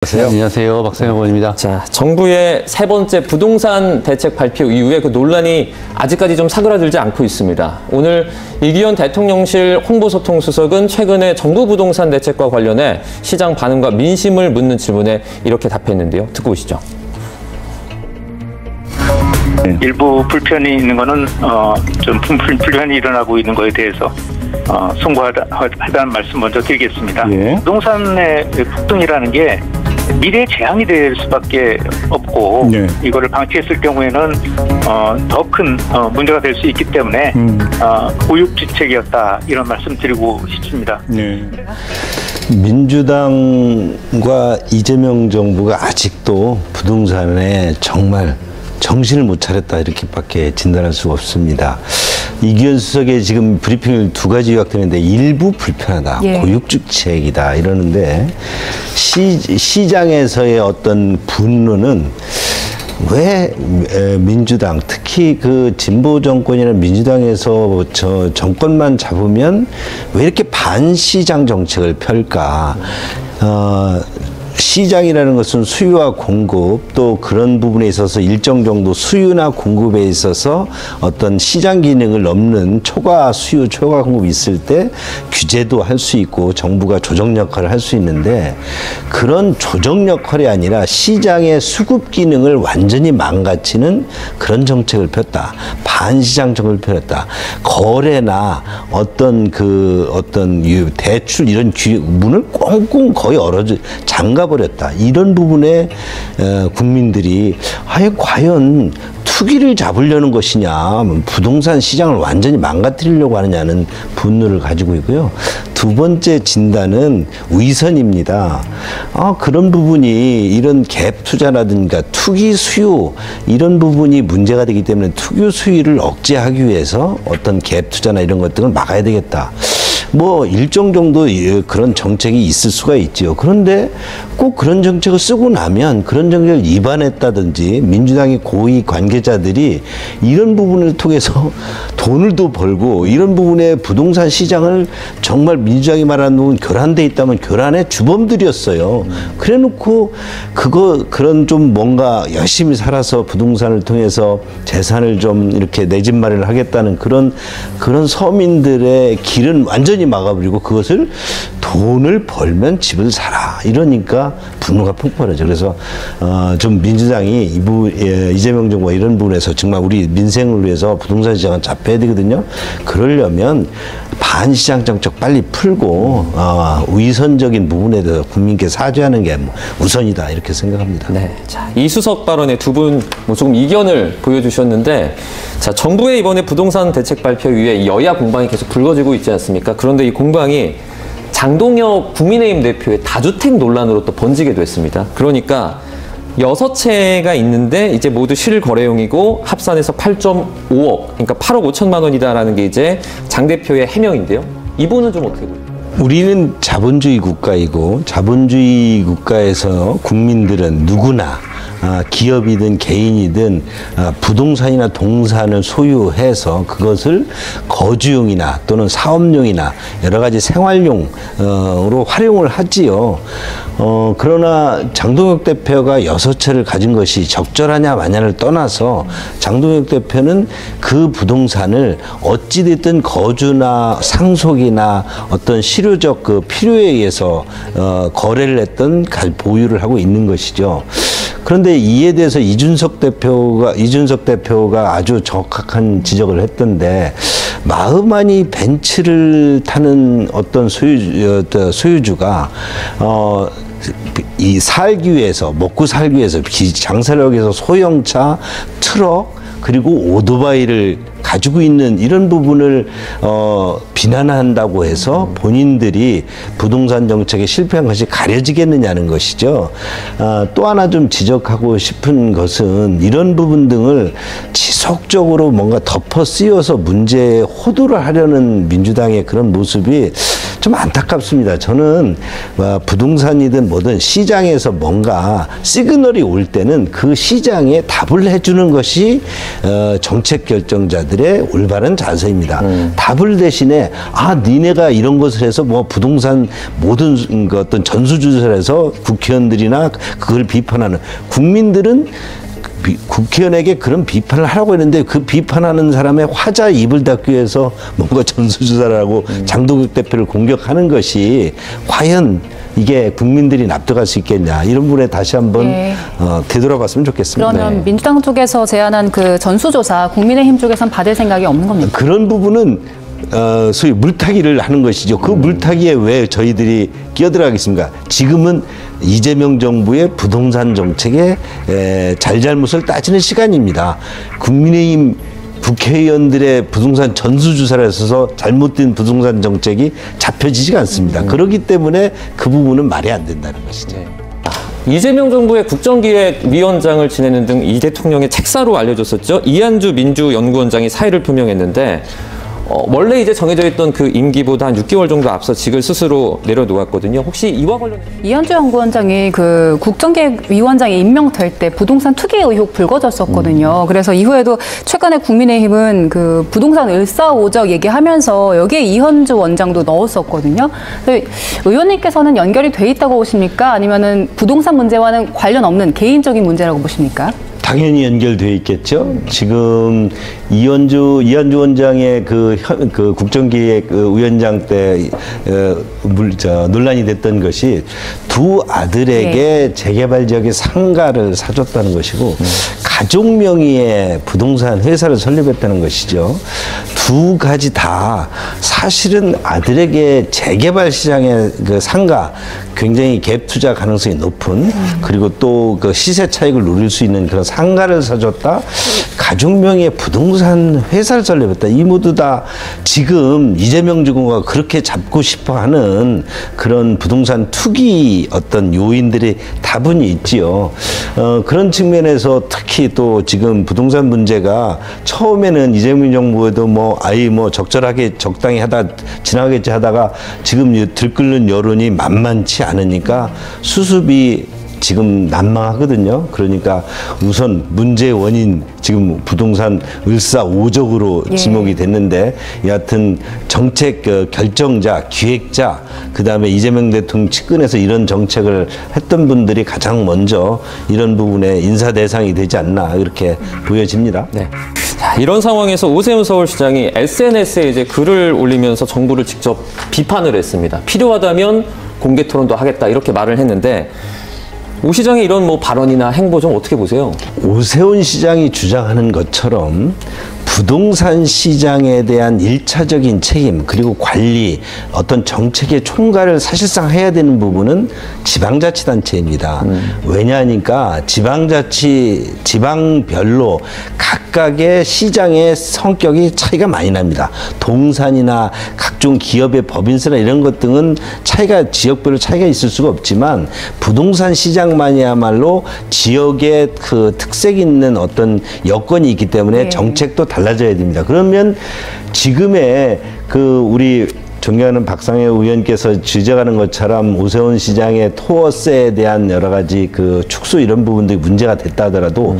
안녕하세요. 박성현 의원입니다. 자, 정부의 세 번째 부동산 대책 발표 이후에 그 논란이 아직까지 좀 사그라들지 않고 있습니다. 오늘 이기현 대통령실 홍보소통수석은 최근에 정부 부동산 대책과 관련해 시장 반응과 민심을 묻는 질문에 이렇게 답했는데요. 듣고 오시죠. 일부 불편이 있는 거는 좀 불편이 일어나고 있는 거에 대해서 송구하다는 말씀 먼저 드리겠습니다. 예. 부동산의 폭등이라는 게 미래 재앙이 될 수밖에 없고 네. 이거를 방치했을 경우에는 더 큰 문제가 될 수 있기 때문에 고육지책이었다 이런 말씀 드리고 싶습니다. 네. 민주당과 이재명 정부가 아직도 부동산에 정말 정신을 못 차렸다 이렇게밖에 진단할 수가 없습니다. 이기현 수석의 지금 브리핑을 두 가지 요약되는데 일부 불편하다, 고육지책이다 이러는데 시장에서의 어떤 분노는 왜 민주당, 특히 그 진보 정권이나 민주당에서 저 정권만 잡으면 왜 이렇게 반시장 정책을 펼까? 시장이라는 것은 수요와 공급 또 그런 부분에 있어서 일정 정도 수요나 공급에 있어서 어떤 시장 기능을 넘는 초과 수요, 초과 공급이 있을 때 규제도 할 수 있고 정부가 조정 역할을 할 수 있는데 그런 조정 역할이 아니라 시장의 수급 기능을 완전히 망가뜨리는 그런 정책을 폈다. 반시장 정책을 폈다. 거래나 어떤 대출 이런 문을 꽁꽁 거의 잠가버렸다. 이런 부분에 국민들이 과연 투기를 잡으려는 것이냐, 부동산 시장을 완전히 망가뜨리려고 하느냐는 분노를 가지고 있고요. 두 번째 진단은 위선입니다. 그런 부분이 이런 갭 투자라든가 투기 수요 이런 부분이 문제가 되기 때문에 투기 수요를 억제하기 위해서 어떤 갭 투자나 이런 것들을 막아야 되겠다. 뭐 일정 정도 그런 정책이 있을 수가 있죠. 그런데 꼭 그런 정책을 쓰고 나면 그런 정책을 위반했다든지 민주당의 고위 관계자들이 이런 부분을 통해서 돈을 또 벌고 이런 부분에 부동산 시장을 정말 민주당이 말하는 부분 교란돼 있다면 교란의 주범들이었어요. 그래놓고 그런 좀 뭔가 열심히 살아서 부동산을 통해서 재산을 좀 이렇게 내 집 마련을 하겠다는 그런 서민들의 길은 완전히 막아버리고 그것을 돈을 벌면 집을 사라 이러니까 분노가 폭발하죠. 그래서 좀 민주당이 이재명 정부가 이런 부분에서 정말 우리 민생을 위해서 부동산 시장은 잡혀야 되거든요. 그러려면 반시장 정책 빨리 풀고 위선적인 부분에 대해서 국민께 사죄하는 게 우선이다 이렇게 생각합니다. 네, 자, 이수석 발언에 두 분 조금 이견을 보여주셨는데, 자, 정부의 이번에 부동산 대책 발표 이후에 여야 공방이 계속 불거지고 있지 않습니까? 그런데 이 공방이 장동혁 국민의힘 대표의 다주택 논란으로 또 번지게 됐습니다. 그러니까 6채가 있는데 이제 모두 실거래용이고 합산해서 8.5억, 그러니까 8억 5천만 원이다라는 게 이제 장 대표의 해명인데요. 이분은 좀 어떻게 보세요? 우리는 자본주의 국가이고 자본주의 국가에서 국민들은 누구나 기업이든 개인이든 부동산이나 동산을 소유해서 그것을 거주용이나 또는 사업용이나 여러 가지 생활용으로 활용을 하지요. 그러나 장동혁 대표가 6채를 가진 것이 적절하냐 마냐를 떠나서 장동혁 대표는 그 부동산을 어찌됐든 거주나 상속이나 어떤 실효적 그 필요에 의해서 거래를 했던 보유를 하고 있는 것이죠. 그런데 이에 대해서 이준석 대표가 아주 정확한 지적을 했던데 마흐마니 벤츠를 타는 어떤 소유주가 살기 위해서 먹고 살기 위해서 장사를 하기 위해서 소형차, 트럭 그리고 오토바이를 가지고 있는 이런 부분을 비난한다고 해서 본인들이 부동산 정책에 실패한 것이 가려지겠느냐는 것이죠. 또 하나 좀 지적하고 싶은 것은 이런 부분 등을 지속적으로 뭔가 덮어 씌워서 문제에 호도를 하려는 민주당의 그런 모습이 좀 안타깝습니다. 저는 부동산이든 뭐든 시장에서 뭔가 시그널이 올 때는 그 시장에 답을 해주는 것이 정책 결정자들의 올바른 자세입니다. 답을 대신에 니네가 이런 것을 해서 뭐 부동산 모든 그 어떤 전수조사를 해서 국회의원들이나 그걸 비판하는 국민들은 국회의원에게 그런 비판을 하라고 했는데 그 비판하는 사람의 화자 입을 닫기 위해서 뭔가 전수조사를 하고 장동혁 대표를 공격하는 것이 과연 이게 국민들이 납득할 수 있겠냐 이런 부분에 다시 한번 네. 되돌아봤으면 좋겠습니다. 그러면 네. 민주당 쪽에서 제안한 그 전수조사 국민의힘 쪽에선 받을 생각이 없는 겁니까? 그런 부분은 소위 물타기를 하는 것이죠. 그 물타기에 왜 저희들이 끼어들어가겠습니까? 지금은 이재명 정부의 부동산 정책의 잘잘못을 따지는 시간입니다. 국민의힘 국회의원들의 부동산 전수조사를 해서 잘못된 부동산 정책이 잡혀지지가 않습니다. 그렇기 때문에 그 부분은 말이 안 된다는 것이죠. 네. 이재명 정부의 국정기획위원장을 지내는 등 이 대통령의 책사로 알려졌었죠. 이한주 민주연구원장이 사의를 표명했는데 원래 이제 정해져 있던 그 임기보다 한 6개월 정도 앞서 직을 스스로 내려놓았거든요. 혹시 이와 관련해서 이한주 연구원장이 그 국정기획위원장에 임명될 때 부동산 투기 의혹 불거졌었거든요. 그래서 이후에도 최근에 국민의힘은 그 부동산 을사오적 얘기하면서 여기에 이한주 원장도 넣었었거든요. 의원님께서는 연결이 돼 있다고 보십니까? 아니면은 부동산 문제와는 관련 없는 개인적인 문제라고 보십니까? 당연히 연결되어 있겠죠. 지금 이한주 원장의 그 국정기획위원장 때 논란이 됐던 것이 두 아들에게 네. 재개발 지역의 상가를 사줬다는 것이고 가족 명의의 부동산 회사를 설립했다는 것이죠. 두 가지 다 사실은 아들에게 재개발 시장의 그 상가 굉장히 갭 투자 가능성이 높은 그리고 또 그 시세 차익을 누릴 수 있는 그런 상가를 사줬다. 가족 명의의 부동산 회사를 설립했다. 이 모두 다 지금 이재명 정부가 그렇게 잡고 싶어하는 그런 부동산 투기 어떤 요인들이 다분히 있지요. 그런 측면에서 특히 또 지금 부동산 문제가 처음에는 이재명 정부에도 적절하게 적당히 하다 지나가겠지 하다가 지금 들끓는 여론이 만만치 않으니까 수습이 지금 난망하거든요. 그러니까 우선 문제의 원인 지금 부동산 을사오적으로 지목이 됐는데 여하튼 정책 결정자, 기획자 그다음에 이재명 대통령 측근에서 이런 정책을 했던 분들이 가장 먼저 이런 부분에 인사 대상이 되지 않나 이렇게 보여집니다. 네. 자, 이런 상황에서 오세훈 서울시장이 SNS에 이제 글을 올리면서 정부를 직접 비판을 했습니다. 필요하다면 공개 토론도 하겠다 이렇게 말을 했는데 오 시장의 이런 발언이나 행보 좀 어떻게 보세요? 오세훈 시장이 주장하는 것처럼 부동산 시장에 대한 일차적인 책임 그리고 관리 어떤 정책의 총괄을 사실상 해야 되는 부분은 지방자치단체입니다. 왜냐하니까 지방별로 각각의 시장의 성격이 차이가 많이 납니다. 동산이나 각종 기업의 법인세나 이런 것 등은 지역별로 차이가 있을 수가 없지만 부동산 시장만이야말로 지역의 그 특색 있는 어떤 여건이 있기 때문에 정책도 달라져야 됩니다. 그러면 지금의 우리 존경하는 박상혜 의원께서 지적하는 것처럼 오세훈 시장의 토어세에 대한 여러 가지 축소 이런 부분들이 문제가 됐다 하더라도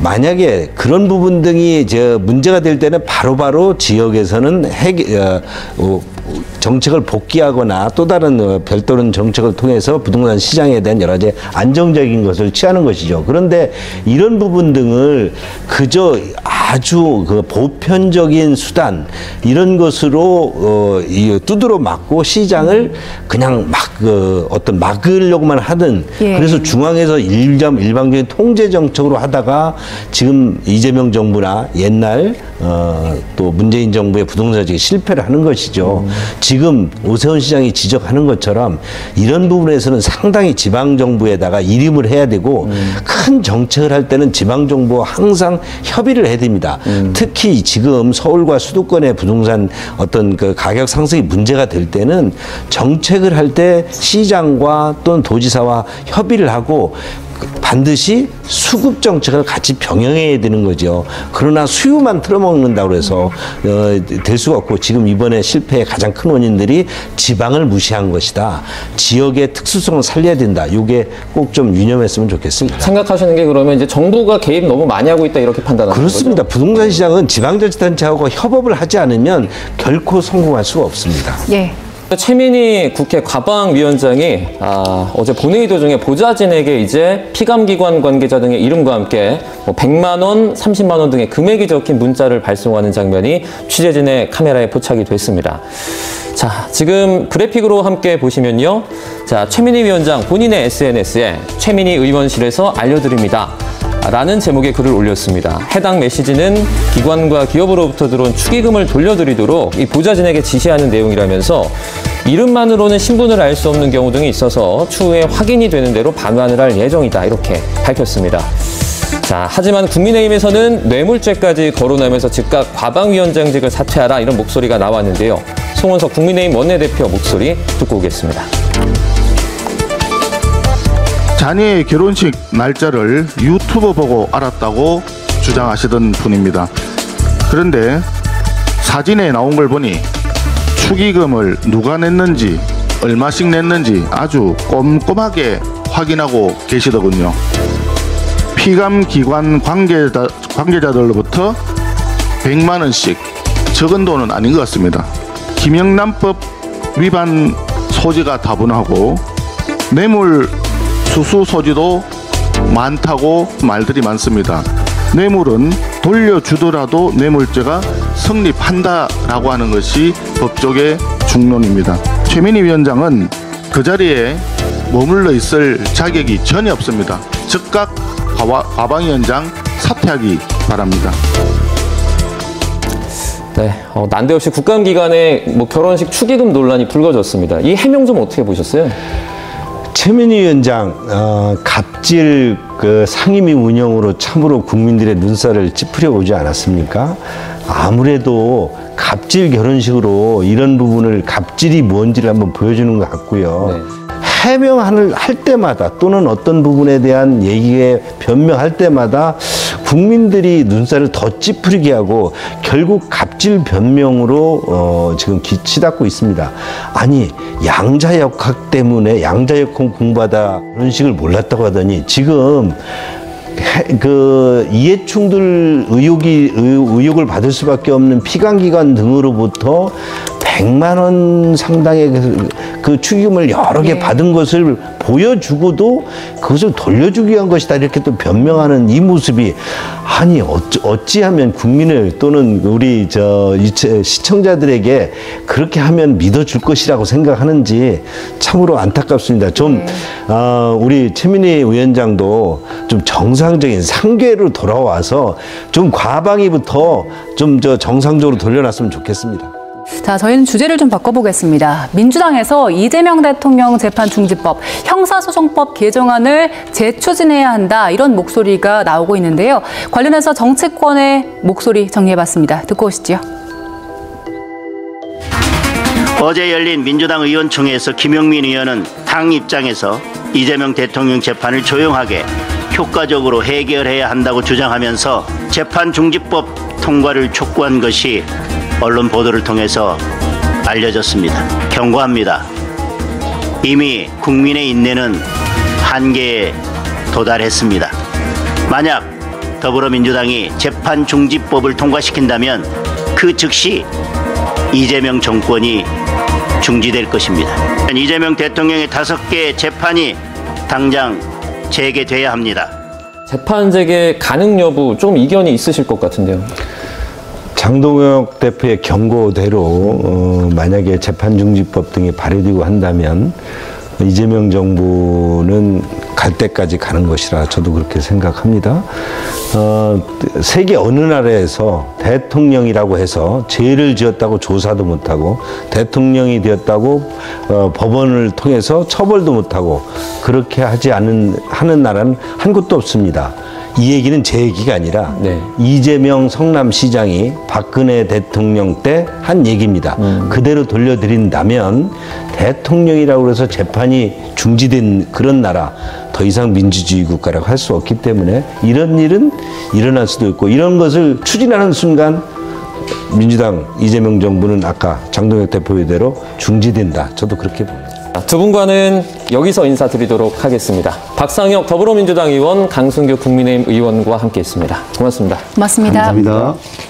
만약에 그런 부분 등이 문제가 될 때는 바로바로 지역에서는 정책을 복귀하거나 또 다른 별도른 정책을 통해서 부동산 시장에 대한 여러 가지 안정적인 것을 취하는 것이죠. 그런데 이런 부분 등을 그저 아주 보편적인 수단 이런 것으로 두드러 맞고 시장을 그냥 막으려고만 하는 그래서 중앙에서 일방적인 통제 정책으로 하다가 지금 이재명 정부나 옛날 또 문재인 정부의 부동산 정책이 실패를 하는 것이죠. 지금 오세훈 시장이 지적하는 것처럼 이런 부분에서는 상당히 지방정부에다가 일임을 해야 되고 큰 정책을 할 때는 지방정부와 항상 협의를 해야 됩니다. 특히 지금 서울과 수도권의 부동산 어떤 가격 상승이 문제가 될 때는 정책을 할 때 시장과 또는 도지사와 협의를 하고 반드시 수급 정책을 같이 병행해야 되는 거죠. 그러나 수요만 틀어먹는다고 해서 될 수가 없고, 지금 이번에 실패의 가장 큰 원인들이 지방을 무시한 것이다. 지역의 특수성을 살려야 된다. 이게 꼭 좀 유념했으면 좋겠습니다. 생각하시는 게 그러면 이제 정부가 개입 너무 많이 하고 있다 이렇게 판단하는 거죠? 그렇습니다. 부동산 시장은 지방자치단체하고 협업을 하지 않으면 결코 성공할 수가 없습니다. 예. 최민희 국회 과방위원장이 어제 본회의 도중에 보좌진에게 이제 피감기관 관계자 등의 이름과 함께 100만 원, 30만 원 등의 금액이 적힌 문자를 발송하는 장면이 취재진의 카메라에 포착이 됐습니다. 자, 지금 그래픽으로 함께 보시면요. 자, 최민희 위원장 본인의 SNS에 최민희 의원실에서 알려드립니다. 라는 제목의 글을 올렸습니다. 해당 메시지는 기관과 기업으로부터 들어온 축의금을 돌려드리도록 이 보좌진에게 지시하는 내용이라면서 이름만으로는 신분을 알 수 없는 경우 등이 있어서 추후에 확인이 되는 대로 반환을 할 예정이다. 이렇게 밝혔습니다. 자, 하지만 국민의힘에서는 뇌물죄까지 거론하면서 즉각 과방위원장직을 사퇴하라 이런 목소리가 나왔는데요. 송원석 국민의힘 원내대표 목소리 듣고 오겠습니다. 자녀의 결혼식 날짜를 유튜브 보고 알았다고 주장하시던 분입니다. 그런데 사진에 나온 걸 보니 축의금을 누가 냈는지, 얼마씩 냈는지 아주 꼼꼼하게 확인하고 계시더군요. 피감기관 관계자들로부터 100만 원씩, 적은 돈은 아닌 것 같습니다. 김영란법 위반 소지가 다분하고 뇌물 수수 소지도 많다고 말들이 많습니다. 뇌물은 돌려주더라도 뇌물죄가 성립한다라고 하는 것이 법조계 중론입니다. 최민희 위원장은 그 자리에 머물러 있을 자격이 전혀 없습니다. 즉각 과방위원장 사퇴하기 바랍니다. 네, 난데없이 국감기간에 결혼식 축의금 논란이 불거졌습니다. 이 해명 좀 어떻게 보셨어요? 최민희 위원장 갑질 상임위 운영으로 참으로 국민들의 눈살을 찌푸려 오지 않았습니까? 아무래도 갑질 결혼식으로 이런 부분을 갑질이 뭔지를 한번 보여주는 것 같고요. 네. 해명을 할 때마다 또는 어떤 부분에 대한 얘기에 변명할 때마다 국민들이 눈살을 더 찌푸리게 하고 결국 갑질 변명으로 지금 치닫고 있습니다. 아니, 양자역학 때문에 양자역학 공부하다 그런 식을 몰랐다고 하더니 지금 이해충돌 의혹을 받을 수밖에 없는 피감기관 등으로부터 100만 원 상당의 그 축의금을 여러 개 받은 것을 보여주고도 그것을 돌려주기 위한 것이다 이렇게 또 변명하는 이 모습이, 아니 어찌하면 국민을 또는 우리 시청자들에게 그렇게 하면 믿어줄 것이라고 생각하는지 참으로 안타깝습니다. 좀 우리 최민희 위원장도 좀 정상적인 상궤로 돌아와서 좀 과방위부터 좀 정상적으로 돌려놨으면 좋겠습니다. 자, 저희는 주제를 좀 바꿔보겠습니다. 민주당에서 이재명 대통령 재판 중지법, 형사소송법 개정안을 재추진해야 한다 이런 목소리가 나오고 있는데요. 관련해서 정치권의 목소리 정리해봤습니다. 듣고 오시죠. 어제 열린 민주당 의원총회에서 김용민 의원은 당 입장에서 이재명 대통령 재판을 조용하게 효과적으로 해결해야 한다고 주장하면서 재판 중지법 통과를 촉구한 것이 언론 보도를 통해서 알려졌습니다. 경고합니다. 이미 국민의 인내는 한계에 도달했습니다. 만약 더불어민주당이 재판 중지법을 통과시킨다면 그 즉시 이재명 정권이 중지될 것입니다. 이재명 대통령의 5개의 재판이 당장 재개돼야 합니다. 재판 재개 가능 여부 좀 이견이 있으실 것 같은데요. 장동혁 대표의 경고대로 만약에 재판중지법 등이 발의되고 한다면 이재명 정부는 갈 때까지 가는 것이라 저도 그렇게 생각합니다. 세계 어느 나라에서 대통령이라고 해서 죄를 지었다고 조사도 못하고 대통령이 되었다고 법원을 통해서 처벌도 못하고 그렇게 하는 나라는 한 곳도 없습니다. 이 얘기는 제 얘기가 아니라 네. 이재명 성남시장이 박근혜 대통령 때 한 얘기입니다. 그대로 돌려드린다면 대통령이라고 해서 재판이 중지된 그런 나라 더 이상 민주주의 국가라고 할 수 없기 때문에 이런 일은 일어날 수도 있고 이런 것을 추진하는 순간 민주당 이재명 정부는 아까 장동혁 대표대로 중지된다. 저도 그렇게 봅니다. 두 분과는 여기서 인사드리도록 하겠습니다. 박상혁 더불어민주당 의원, 강승규 국민의힘 의원과 함께했습니다. 고맙습니다. 고맙습니다. 감사합니다.